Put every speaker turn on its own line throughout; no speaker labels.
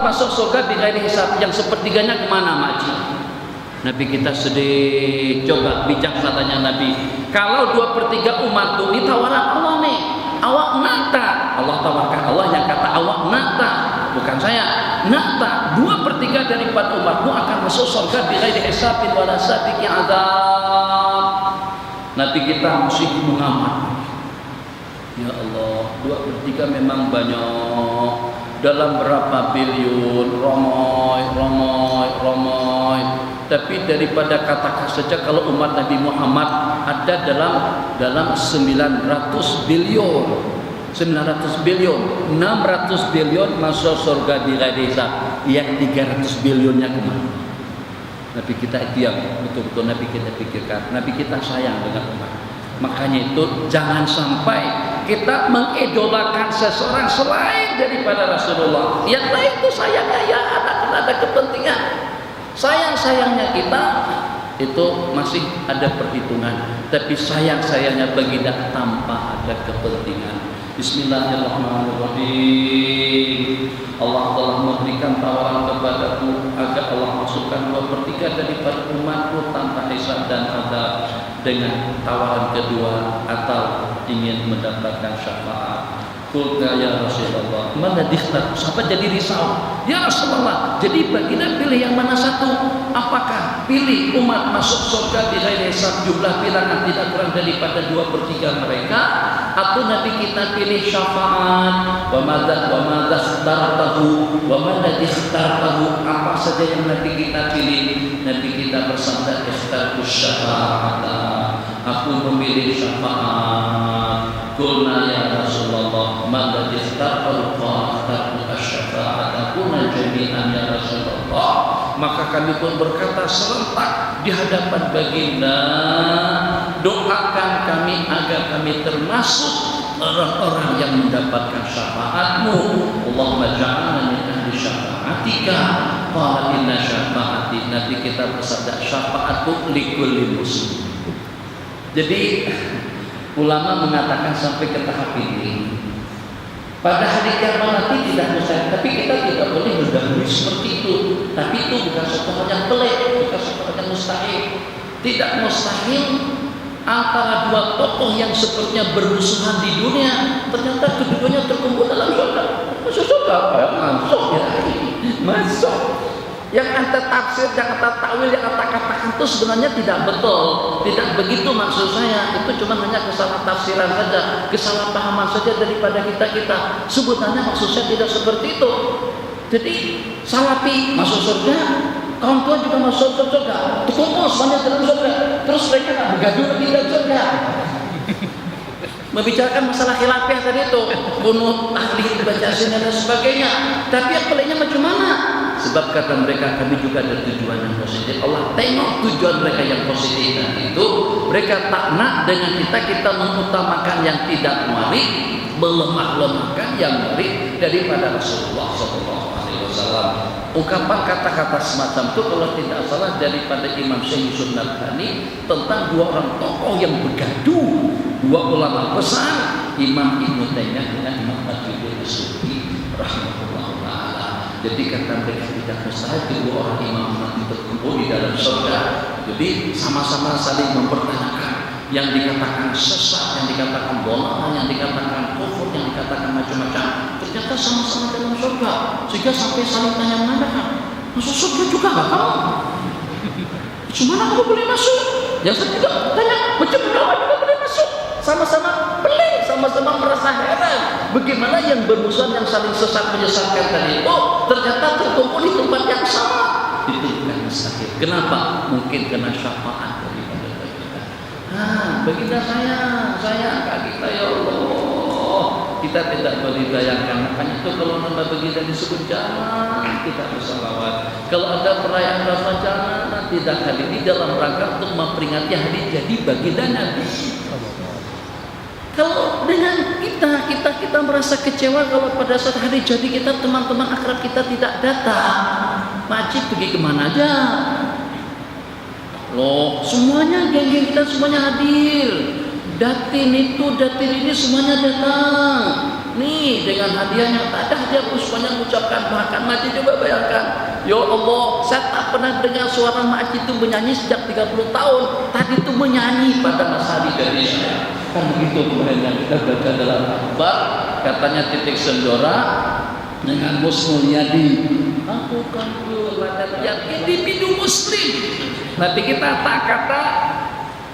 masuk surga bighairi hisab. Yang sepertiganya kemana, Makji? Nabi kita sedih. Coba bijaksananya Nabi. Kalau 2/3 umat tuh ditawaran Allah nih, awak nata. Allah tawarkan, Allah yang kata awak nata, bukan saya. Nata, 2/3 daripada umatmu akan masuk surga bighairi hisabin wala sabiqi adzab. Nabi kita masih mengamat. Ya Allah, 2/3 memang banyak. Dalam berapa biliun, romoy. Tapi daripada katakan saja kalau umat Nabi Muhammad ada dalam 900 billion. 600 billion masuk surga bighairi hisab. Yang 300 bilionnya kemana? Nabi kita itu yang betul-betul Nabi kita pikirkan. Nabi kita sayang dengan umat. Makanya itu jangan sampai kita mengidolakan seseorang selain daripada Rasulullah. Ya itu sayangnya ya ada kepentingan. Sayangnya kita itu masih ada perhitungan. Tapi sayangnya baginda tanpa ada kepentingan. Bismillahirrahmanirrahim. Allah telah memberikan tawaran kepadaku agar Allah masukkan 2/3 daripada umatku tanpa hisab dan adab. Dengan tawaran kedua, atau ingin mendapatkan syafaat. Qulna ya Rasulullah, mana dikhtar? Sahabat jadi risau. Ya Rasulullah, jadi baginda pilih yang mana satu? Apakah pilih umat masuk surga bighairi hisab, jumlah bilangan tidak kurang daripada 2/3 mereka, atau Nabi kita pilih syafaat? Wa madza ikhtartahu wa madza ikhtartahu, apa saja yang Nabi kita pilih? Nabi kita bersabda ikhtartu syafaat, aku memilih syafaat. Qulna ya Rasulullah, madza ikhtartahu qala asy-syafa'at kuna jami'an ya Rasulullah. Maka kami pun berkata serentak di hadapan baginda, doakan kami agar kami termasuk orang-orang yang mendapatkan syafaatmu. Allahumma ja'alna min ahli syafa'atika. Qala inna syafa'ati, Nabi kita bersabda syafaatku likulli muslim. Jadi ulama mengatakan sampai ke tahap ini, pada hari kiamat nanti tidak mustahil, tapi kita tidak boleh mendahului seperti itu. Tapi itu bukan suatu hal yang pelik, bukan suatu hal yang mustahil. Tidak mustahil antara dua tokoh yang sepertinya bermusuhan di dunia, ternyata keduanya terkumpul dalam surga. Masuk surga apa ya? Masuk ya, masuk. Yang anda tafsir, yang anda takwil, yang anda katakan itu sebenarnya tidak betul. Tidak begitu maksud saya. Itu cuma hanya kesalahan tafsiran saja, kesalahpahaman saja daripada kita. Sebenarnya maksud saya tidak seperti itu. Jadi salafi masuk surga, kaum tua juga masuk surga, terkumpul semuanya dalam surga. Terus mereka tak bergaduh lagi dalam surga. Membicarakan masalah khilafah tadi itu, bunuh ahli baca asin dan sebagainya. Tapi yang peliknya macam mana? Sebab kata mereka kami juga ada tujuan yang positif. Allah tengok tujuan mereka yang positif dan itu mereka tak nak dengan kita mengutamakan yang tidak muarik, melemah-lemahkan yang muarik daripada Rasulullah SAW. Ungkapan kata-kata semacam itu kalau tidak salah daripada Imam Syekh Yusuf Nabhani tentang dua orang tokoh yang bergaduh, dua ulama besar, Imam Ibnu Taimiyah dengan Imam Tajudin As-Subki rahimahullah taala. Jadi kata mereka tidak mustahil kedua orang imam itu berkumpul di dalam surga. Jadi sama-sama saling mempertanyakan yang dikatakan sesat, yang dikatakan bola, yang dikatakan kufur, yang dikatakan macam-macam. Ternyata sama-sama dalam surga, sehingga sampai saling tanya menanyakan, masuk surga juga nggak kamu? Cuma kamu boleh masuk? Yang saya juga tanya, macam mana juga boleh masuk? Sama-sama pelik, sama-sama merasa heran. Bagaimana yang bermusuhan, yang saling sesat menyesatkan tadi itu ternyata terkumpul di tempat yang sama. Itu bukan mustahil. Kenapa? Mungkin karena syafaat daripada baginda. Baginda saya kak kita ya Allah. Kita tidak boleh bayangkan. Makanya itu kalau nama baginda disebut jangan kita bersalawat. Kalau ada perayaan Ramadan jangan tidak hadir di dalam rangka untuk memperingati hari jadi baginda Nabi. Kalau dengan kita merasa kecewa kalau pada saat hari jadi kita teman-teman akrab kita tidak datang, wajib pergi kemana aja? Loh, semuanya geng-geng kita semuanya hadir. Datin ini semuanya datang. Nih dengan hadiahnya, tak ada hadiah semuanya mengucapkan. Bahkan Maji coba bayangkan, ya Allah, saya tak pernah dengar suara Maji itu menyanyi sejak 30 tahun. Tadi itu menyanyi pada masa hari dari saya. Kan begitu kemudian yang kita baca dalam Akbar, katanya titik sendora dengan Musmulyadi. Aku kan yang individu Muslim. Nanti kita tak kata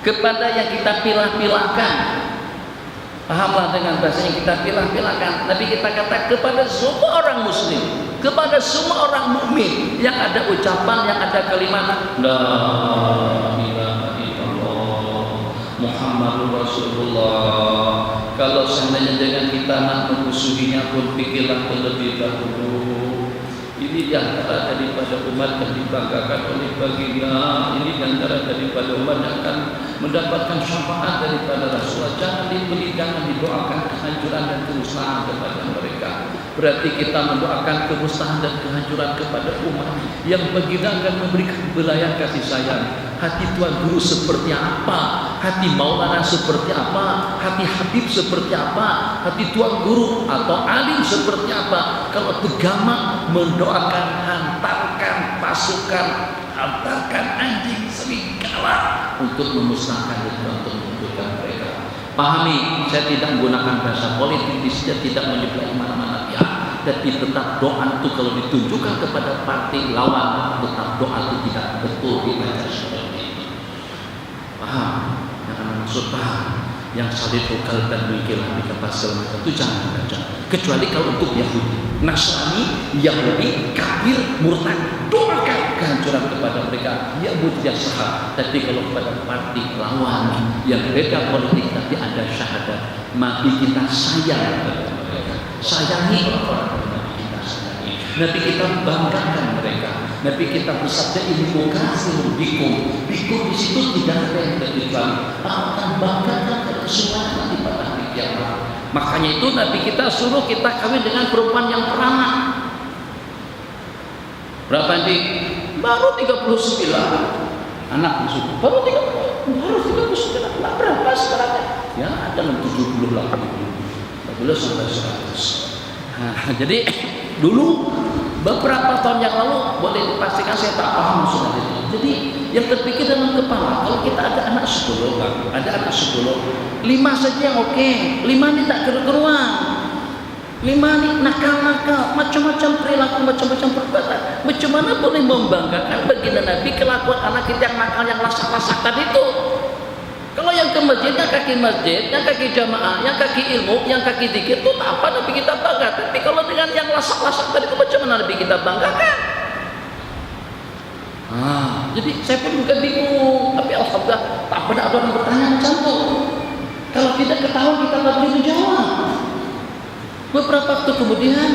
kepada yang kita pilah-pilahkan. Pahamlah dengan bahasa yang kita pilah-pilahkan. Tapi kita kata kepada semua orang Muslim, kepada semua orang mukmin yang ada ucapan, yang ada kalimat La ilaha illallah Muhammadur Rasulullah. Kalau seandainya dengan kita nak memusuhinya pun pikirlah terlebih dahulu. Ini diantara daripada umat yang dibanggakan oleh baginda. Ini diantara daripada umat yang akan mendapatkan syafaat daripada Rasulullah. Jangan diberi, jangan didoakan kehancuran dan kerusakan kepada mereka. Berarti kita mendoakan kerusakan dan kehancuran kepada umat yang baginda akan memberikan belayan kasih sayang. Hati Tuan Guru seperti apa? Hati Maulana seperti apa? Hati Habib seperti apa? Hati Tuan Guru atau alim seperti apa? Kalau tegama mendoakan, hantarkan pasukan, hantarkan anjing serigala untuk memusnahkan dan untuk menentukan mereka. Pahami, saya tidak menggunakan bahasa politik, saya tidak menyebut mana-mana pihak, tapi tetap doa itu kalau ditunjukkan kepada partai lawan, tetap doa itu tidak betul dibaca seperti itu. Paham? Jangan maksud paham. Yang salib ukal dan mikirlah di kertas segala macam itu jangan baca. Kecuali kalau untuk Yahudi, Nasrani, Yahudi, kafir, murtad, doakan kehancuran kepada mereka. Ya yang sah. Tapi kalau kepada partai lawan yang beda politik tapi ada syahadat, mati kita sayang kepada mereka. Sayangi orang-orang yang kita sayangi. Nabi kita banggakan mereka. Nabi kita bersabda ilmu kasih bikum. Bikum di situ tidak ada yang terkecuali. Akan banggakan kesemuanya nanti pada hari kiamat. Makanya itu Nabi kita suruh kita kawin dengan perempuan yang beranak. Berapa nanti? Baru 39 anak maksudnya. Baru 39. Nah, berapa sekarang? Ya ada 70 lah. 70 sampai 100. Nah, jadi dulu beberapa tahun yang lalu boleh dipastikan saya tak paham maksudnya itu. Jadi yang terpikir dalam kepala, kalau kita ada anak 10, ada anak 10, 5 saja yang oke, 5 ini tak keruan, 5 ini nakal-nakal, macam-macam perilaku, macam-macam perbuatan. Macam mana boleh membanggakan baginda Nabi kelakuan anak kita yang nakal, yang lasak-lasak tadi itu? Kalau yang ke masjid, yang kaki masjid, yang kaki jamaah, yang kaki ilmu, yang kaki zikir itu tak apa Nabi kita bangga. Tapi kalau dengan yang lasak-lasak tadi itu macam mana Nabi kita banggakan? Jadi saya pun juga bingung. Tapi alhamdulillah tak pernah ada orang bertanya macam itu. Kalau tidak ketahuan kita tak boleh menjawab. Beberapa waktu kemudian,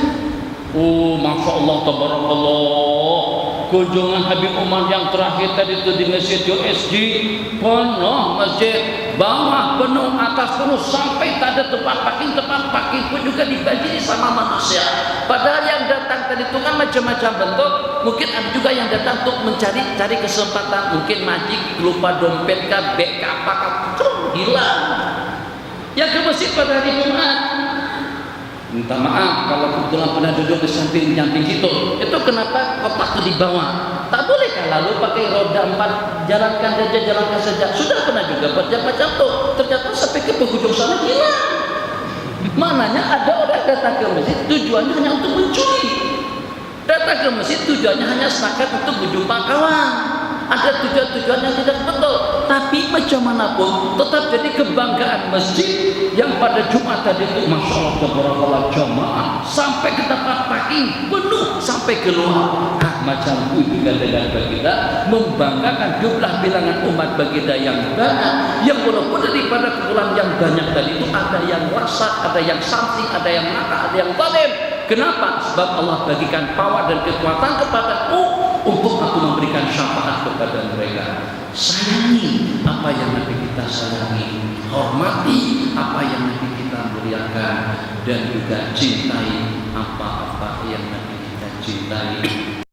Masya Allah, tabarakallah, kunjungan Habib Umar yang terakhir tadi itu di Masjid USG penuh masjid, bawah penuh, atas penuh, sampai tak ada tempat parking pun juga dibanjiri sama manusia. Padahal yang datang tadi itu kan macam-macam bentuk. Mungkin ada juga yang datang untuk mencari kesempatan, mungkin majik, lupa dompet kah, beg apa hilang. Yang ke masjid pada hari Jumat, minta maaf kalau kebetulan pernah duduk di samping situ. Itu kenapa kotak itu di bawah? Tak boleh kan lalu pakai roda 4 jalankan saja. Sudah pernah juga baca tuh. Ternyata sampai ke penghujung sana hilang. Maknanya ada orang datang ke masjid tujuannya hanya untuk mencuri. Datang ke masjid tujuannya hanya setakat untuk berjumpa kawan. Ada tujuan-tujuan yang tidak betul. Tapi macam mana pun tetap jadi kebanggaan masjid yang pada Jumat tadi itu Masya Allah tabarakallah jamaah sampai ke tempat parking penuh sampai keluar. Macam itu dengan baginda membanggakan jumlah bilangan umat baginda yang banyak, yang walaupun daripada kumpulan yang banyak tadi itu ada yang lasak, ada yang something, ada yang nakal, ada yang zalim. Kenapa? Sebab Allah bagikan power dan kekuatan kepadamu untuk aku memberikan syafaat kepada mereka. Sayangi apa yang Nabi kita sayangi, hormati apa yang Nabi kita muliakan, dan juga cintai apa-apa yang Nabi kita cintai.